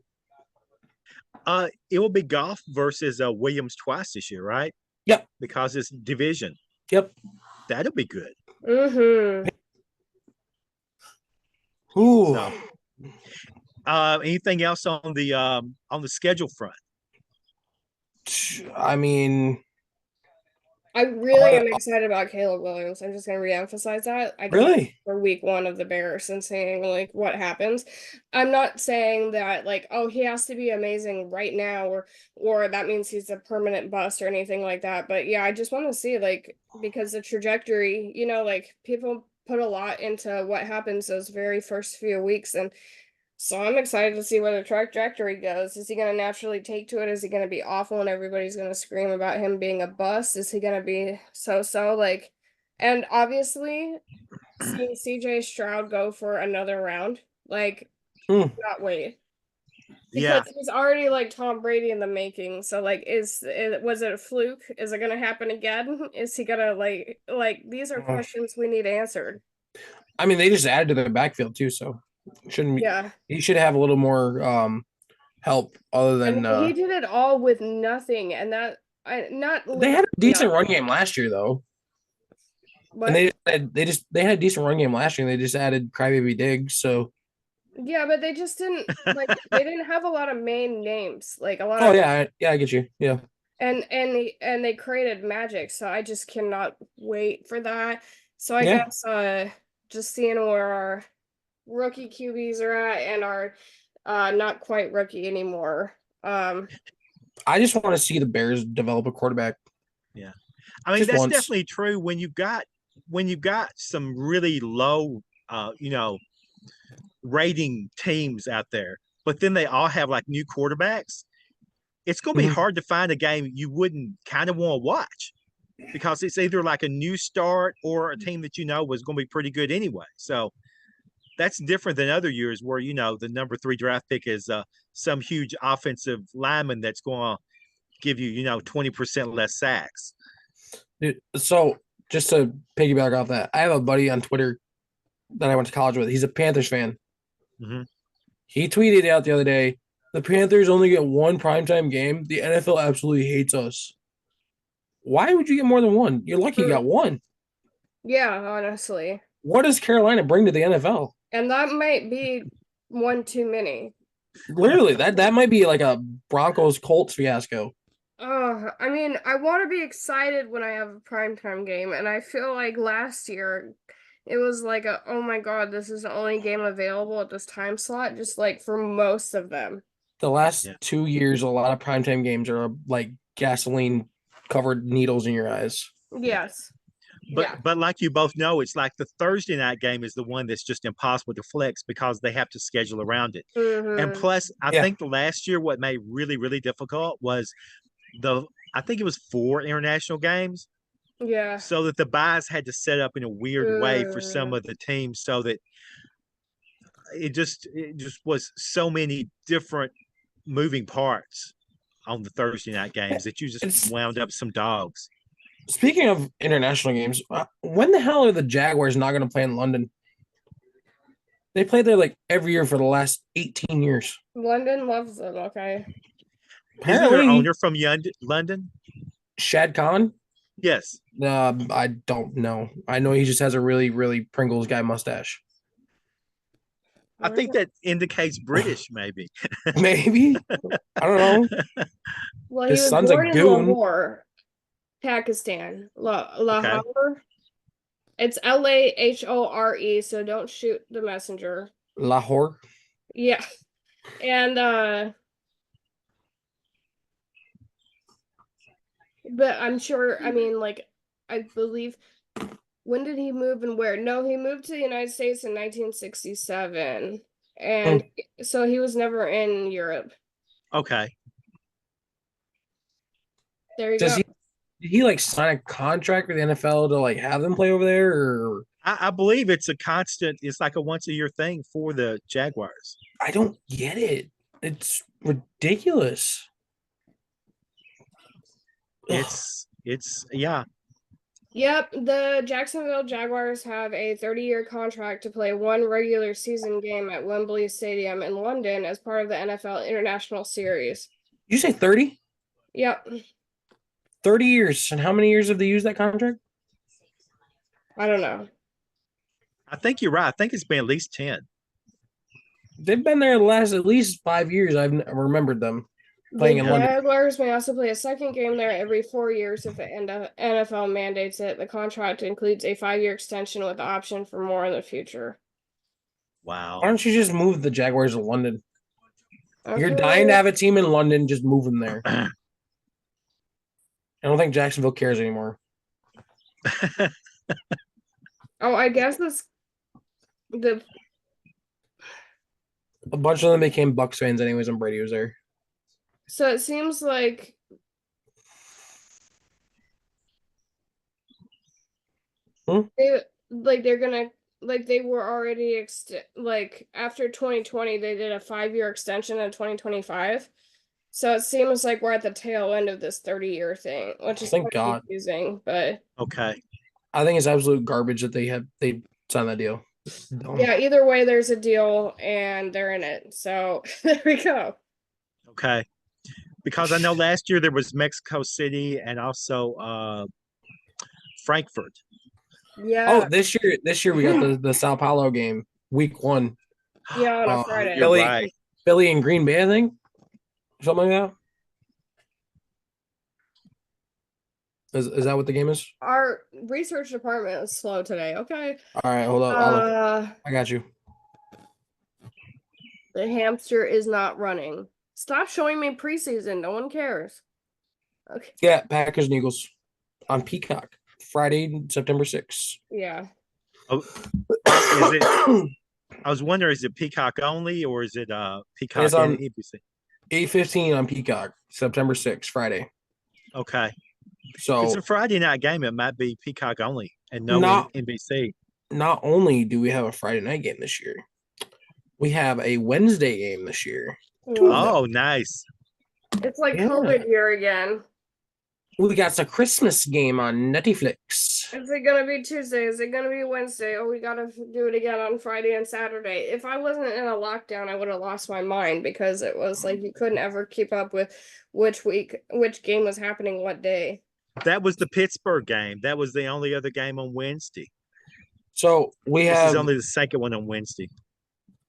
It will be Goff versus Williams twice this year, right? Yep. Because it's division. Yep. That'll be good. Mm-hmm. Ooh. So, anything else on the schedule front? I mean, I really am excited about Caleb Williams. I'm just gonna reemphasize that. I can't wait really? for week 1 of the Bears and seeing like what happens. I'm not saying that like, oh, he has to be amazing right now or that means he's a permanent bust or anything like that. But yeah, I just want to see like because the trajectory, like people put a lot into what happens those very first few weeks and so I'm excited to see where the trajectory goes. Is he going to naturally take to it? Is he going to be awful and everybody's going to scream about him being a bust? Is he going to be so-so? Like, and obviously, seeing CJ Stroud go for another round, like, not wait. Yeah. Because he's already like Tom Brady in the making. So like was it a fluke? Is it gonna happen again? Is he gonna like these are questions we need answered. I mean, they just added to their backfield too, so shouldn't be. Yeah. He should have a little more help other than He did it all with nothing, and that not they had a decent run nothing. game last year though. What? And they had a decent run game last year and they just added Crybaby Diggs, so Yeah, but they just didn't like they didn't have a lot of main names, like a lot oh of yeah, I get you. Yeah. and they created magic, so I just cannot wait for that. So I Yeah. guess just seeing where our rookie QBs are at and our not quite rookie anymore. I just want to see the Bears develop a quarterback. Yeah. I mean, Just that's once. definitely true when you've got some really low rating teams out there, but then they all have like new quarterbacks. It's going to be Mhm. hard to find a game you wouldn't kind of want to watch because it's either like a new start or a team that was going to be pretty good anyway. So that's different than other years where the number 3 draft pick is some huge offensive lineman that's going to give you 20% less sacks. Dude, so just to piggyback off that, I have a buddy on Twitter that I went to college with. He's a Panthers fan. Mm-hmm. He tweeted out the other day, the Panthers only get one primetime game. The NFL absolutely hates us. Why would you get more than one? You're lucky you got one. Yeah, honestly. What does Carolina bring to the NFL? And that might be one too many. Literally, that might be like a Broncos Colts fiasco. I mean, I want to be excited when I have a primetime game, and I feel like last year it was like oh my God, this is the only game available at this time slot, just like for most of them. The last Yeah. 2 years, a lot of primetime games are like gasoline covered needles in your eyes. Yes. But like you both know, it's like the Thursday night game is the one that's just impossible to flex because they have to schedule around it. And Mm-hmm. plus, I Yeah. think the last year what made really, really difficult was I think it was 4 international games. Yeah. So that the buys had to set up in a weird way for some of the teams so that it just was so many different moving parts on the Thursday night games that you just It's wound up some dogs. speaking of international games. When the hell are the Jaguars not going to play in London? They played there like every year for the last 18 years. London loves it. Okay. Isn't their Apparently, owner from London? Shad Khan. Yes. I don't know. I know he just has a really, really Pringles guy mustache. I think that indicates British, maybe. Maybe. I don't know. Well, he His was son's a born in goon. Lahore, Pakistan. Okay. Lahore. It's Lahore, so don't shoot the messenger. Lahore. Yeah. And but I'm sure, I mean, like I believe When did he move and where? No, he moved to the United States in 1967. Hmm. And so he was never in Europe. Okay. There you Does go. did he like sign a contract with the NFL to like have them play over there, or I believe it's a constant. It's like a once a year thing for the Jaguars. I don't get it. It's ridiculous. Ugh. It's yeah. Yep, the Jacksonville Jaguars have a 30-year contract to play one regular season game at Wembley Stadium in London as part of the NFL International Series. You say 30? Yep. 30 years. And how many years have they used that contract? I don't know. I think you're right. I think it's been at least 10. They've been there the last at least 5 years. I've remembered them playing The in London. Jaguars may also play a second game there every 4 years if the NFL mandates it. The contract includes a 5-year extension with the option for more in the future. Wow. Why don't you just move the Jaguars to London? Okay. You're dying to have a team in London, just move them there. I don't think Jacksonville cares anymore. Oh, I guess the A bunch of them became Bucks fans anyways, and Brady was there. so it seems like they're gonna they were already after 2020 they did a 5-year extension in 2025. So it seems like we're at the tail end of this 30-year thing, which is Thank quite God. confusing, but Okay. I think it's absolute garbage that they signed that deal. Dumb. yeah, either way there's a deal and they're in it. So there we go. Okay. Because I know last year there was Mexico City and also Frankfurt. Yeah. Oh, this year we got the Sao Paulo game, week 1. Yeah, on a Friday. You're right. Philly and Green Bay, I think. Something like that. Is that what the game is? Our research department is slow today. Okay. All right, hold up. I got you. The hamster is not running. Stop showing me preseason. No one cares. Okay. Yeah, Packers and Eagles on Peacock, Friday, September 6th. Yeah. Oh, is it? I was wondering, is it Peacock only or is it Peacock It's on and NBC? 8:15 on Peacock, September 6th, Friday. Okay. So it's a Friday night game. It might be Peacock only and no NBC. Not only do we have a Friday night game this year, we have a Wednesday game this year. Oh, nice. It's like COVID year again. We got a Christmas game on Netflix. Is it gonna be Tuesday? Is it gonna be Wednesday? Oh, we gotta do it again on Friday and Saturday. If I wasn't in a lockdown, I would have lost my mind because it was like you couldn't ever keep up with which game was happening what day. That was the Pittsburgh game. That was the only other game on Wednesday. So this is only the second one on Wednesday.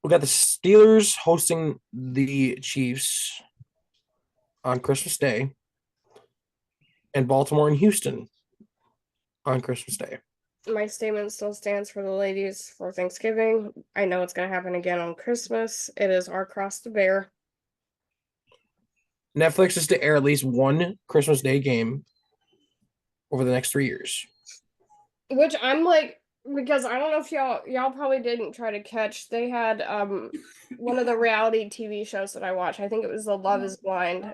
We got the Steelers hosting the Chiefs on Christmas Day, and Baltimore and Houston on Christmas Day. My statement still stands for the ladies for Thanksgiving. I know it's going to happen again on Christmas. It is our cross to bear. Netflix is to air at least one Christmas Day game over the next 3 years. Which I'm like, because I don't know if y'all probably didn't try to catch. They had one of the reality TV shows that I watch. I think it was the Love Is Blind.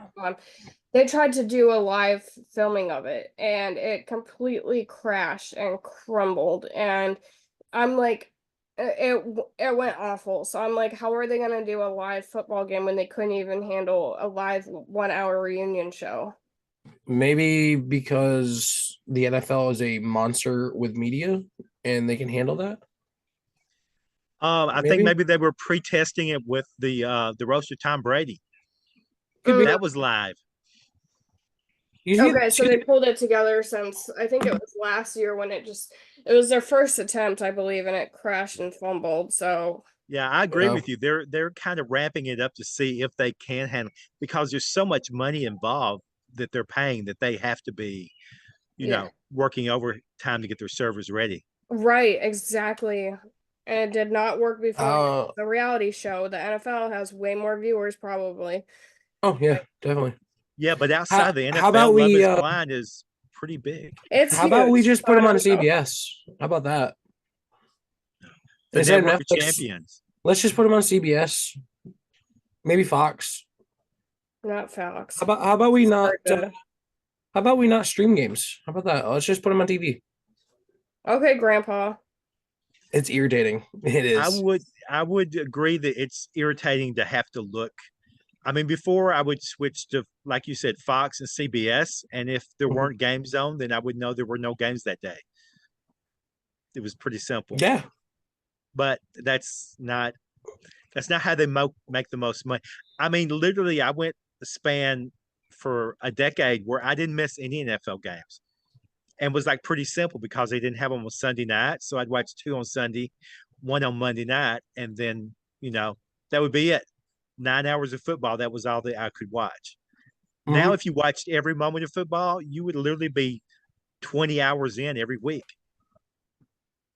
They tried to do a live filming of it, and it completely crashed and crumbled. And I'm like, it went awful. So I'm like, how are they gonna do a live football game when they couldn't even handle a live 1-hour reunion show? Maybe because the NFL is a monster with media and they can handle that. I think maybe they were pre-testing it with the roast of Tom Brady. That was live. Okay, so they pulled it together since I think it was last year when it was their first attempt, I believe, and it crashed and fumbled. So yeah, I agree with you. They're kind of ramping it up to see if they can handle, because there's so much money involved that they're paying that they have to be, you know, working overtime to get their servers ready. Right, exactly. And it did not work before the reality show. The NFL has way more viewers, probably. Oh yeah, definitely. Yeah, but outside the NFL, how about Love Is Blind is pretty big. It's How about we huge, just so put I them on don't know. CBS? How about that? The Instead of Network of Netflix, Champions. let's just put them on CBS. Maybe Fox. Not Fox. How about we not? Hard to- How about we not stream games? How about that? Let's just put them on TV. Okay, Grandpa. It's irritating. It is. I would agree that it's irritating to have to look. I mean, before I would switch to, like you said, Fox and CBS, and if there Mhm. weren't games on, then I would know there were no games that day. It was pretty simple. Yeah. But that's not how they make the most money. I mean, literally, I went a span for a decade where I didn't miss any NFL games, and was like pretty simple because they didn't have them on Sunday night. So I'd watch two on Sunday, one on Monday night, and then that would be it. 9 hours of football. That was all that I could watch. Now, Mhm. if you watched every moment of football, you would literally be 20 hours in every week.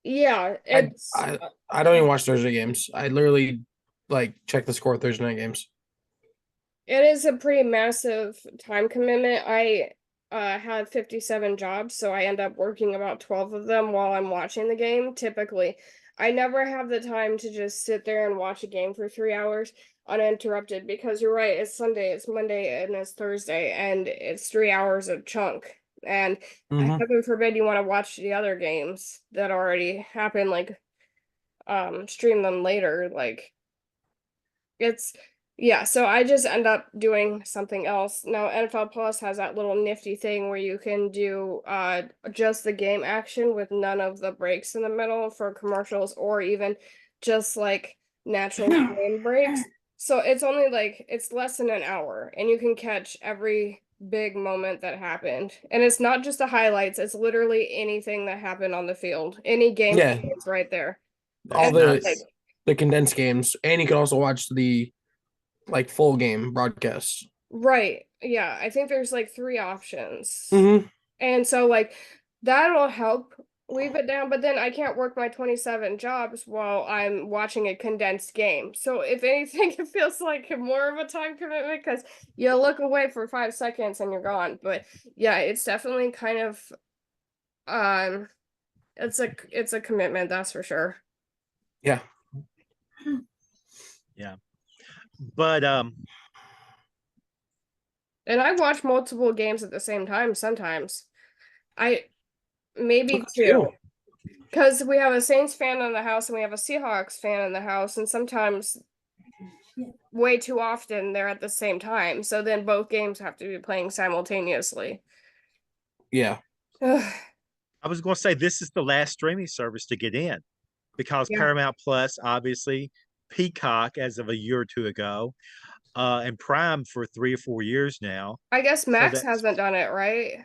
Yeah, I, it's I I don't even watch Thursday games. I literally check the score Thursday night games. it is a pretty massive time commitment. I have 57 jobs, so I end up working about 12 of them while I'm watching the game. Typically, I never have the time to just sit there and watch a game for 3 hours uninterrupted because you're right, it's Sunday, it's Monday, and it's Thursday, and it's 3 hours a chunk. And Mhm. heaven forbid you want to watch the other games that already happened, like stream them later. Like it's yeah, so I just end up doing something else. Now NFL Plus has that little nifty thing where you can do just the game action with none of the breaks in the middle for commercials or even just like natural game breaks. So it's only like it's less than an hour and you can catch every big moment that happened. And it's not just the highlights, it's literally anything that happened on the field. Any game Yeah, it's right there. all And the like the condensed games, and you can also watch the full game broadcasts. right. Yeah, I think there's like three options. Mm-hmm. And so like that'll help weave it down, but then I can't work my 27 jobs while I'm watching a condensed game. So if anything, it feels like more of a time commitment because you look away for 5 seconds and you're gone. But yeah, it's definitely kind of it's a commitment, that's for sure. Yeah. Yeah. But And I watch multiple games at the same time sometimes. I maybe two. Because we have a Saints fan in the house and we have a Seahawks fan in the house, and sometimes way too often they're at the same time. So then both games have to be playing simultaneously. Yeah. I was going to say this is the last streaming service to get in because Yeah. Paramount Plus, obviously, Peacock as of a year or two ago, and Prime for 3 or 4 years now. I guess Max that's hasn't done it, right?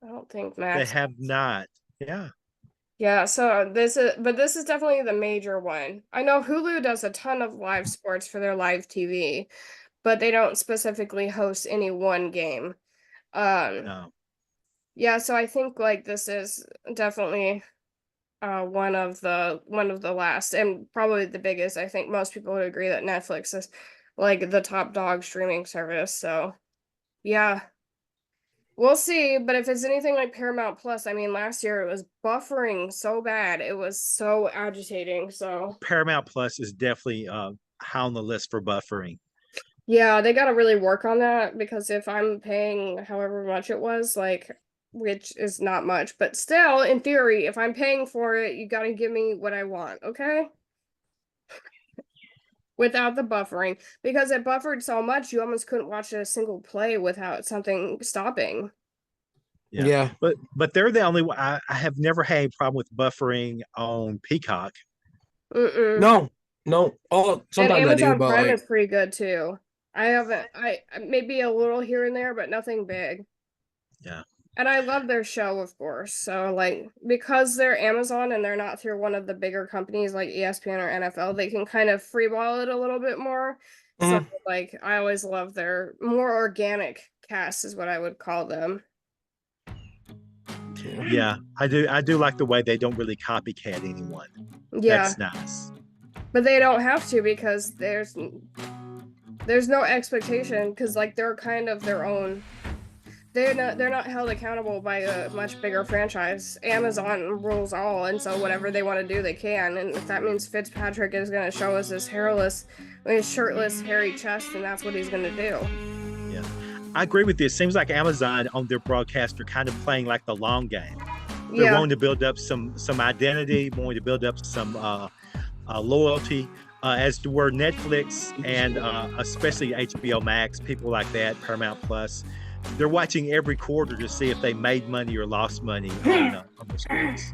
I don't think they Max have not. Yeah. Yeah, so this is definitely the major one. I know Hulu does a ton of live sports for their live TV, but they don't specifically host any one game. No. Yeah, so I think like this is definitely one of the last and probably the biggest. I think most people would agree that Netflix is like the top dog streaming service. So yeah, we'll see. But if it's anything like Paramount Plus, I mean, last year it was buffering so bad, it was so agitating. So Paramount Plus is definitely high on the list for buffering. yeah, they got to really work on that because if I'm paying however much it was, like, which is not much, but still, in theory, if I'm paying for it, you got to give me what I want, okay? Without the buffering, because it buffered so much, you almost couldn't watch a single play without something stopping. Yeah. But they're the only one. I have never had a problem with buffering on Peacock. No. Oh, And sometimes I do, Amazon but Prime is pretty good too. I haven't, I maybe a little here and there, but nothing big. Yeah. And I love their show, of course. So, like, because they're Amazon and they're not through one of the bigger companies like ESPN or NFL, they can kind of freeball it a little bit more. So, like, I always love their more organic cast, is what I would call them. Yeah, I do like the way they don't really copycat anyone. Yeah. That's nice. But they don't have to because there's no expectation because like they're kind of their own they're not held accountable by a much bigger franchise. Amazon rules all, and so whatever they want to do, they can. And if that means Fitzpatrick is going to show us his shirtless, hairy chest, and that's what he's going to do. Yeah, I agree with you. It seems like Amazon on their broadcast are kind of playing like the long game. They're wanting to build up some identity, wanting to build up some loyalty. As to where Netflix and especially HBO Max, people like that, Paramount Plus, they're watching every quarter to see if they made money or lost money on the sports.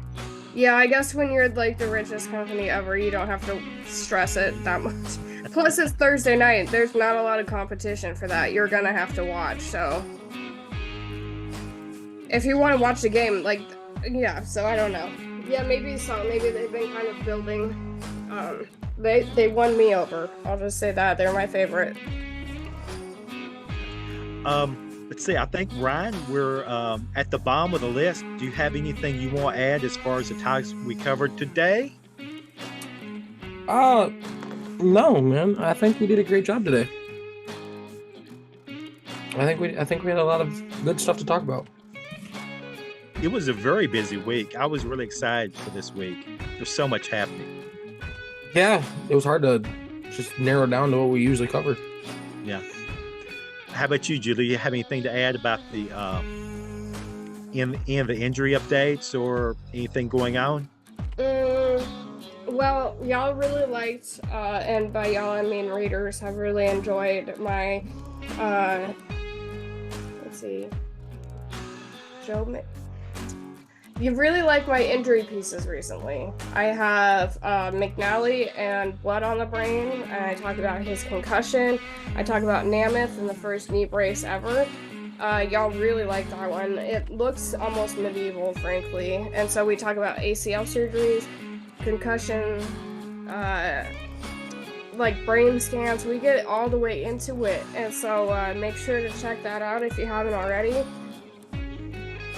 Yeah, I guess when you're like the richest company ever, you don't have to stress it that much. Plus, it's Thursday night. There's not a lot of competition for that. You're gonna have to watch. So, if you want to watch the game, like, yeah. So I don't know. Yeah, maybe so. Maybe they've been kind of building. They won me over. I'll just say that they're my favorite. Let's see. I think Ryan, we're at the bottom of the list. Do you have anything you want to add as far as the topics we covered today? No, man. I think we did a great job today. I think we had a lot of good stuff to talk about. It was a very busy week. I was really excited for this week. There's so much happening. Yeah, it was hard to just narrow down to what we usually cover. Yeah. How about you, Julie? You have anything to add about the in the injury updates or anything going on? Well, y'all really liked, and by y'all I mean readers have really enjoyed my, let's see, you really like my injury pieces recently. I have McNally and blood on the brain, and I talk about his concussion. I talk about Namath and the first knee brace ever. Y'all really like that one. It looks almost medieval, frankly. And so we talk about ACL surgeries, concussion, like brain scans. We get all the way into it. And so make sure to check that out if you haven't already.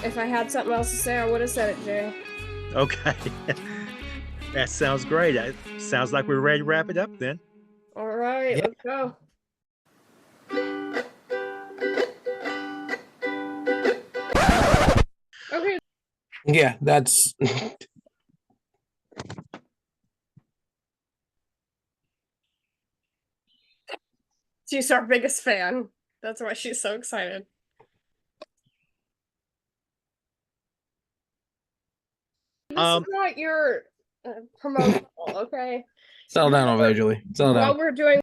If I had something else to say, I would have said it, Jay. Okay. That sounds great. It sounds like we're ready to wrap it up then. All right, yeah. Let's go. Okay. Yeah, that's... She's our biggest fan. That's why she's so excited. This is not your promotional, okay? Settle down over there, Julie. Settle down. While we're doing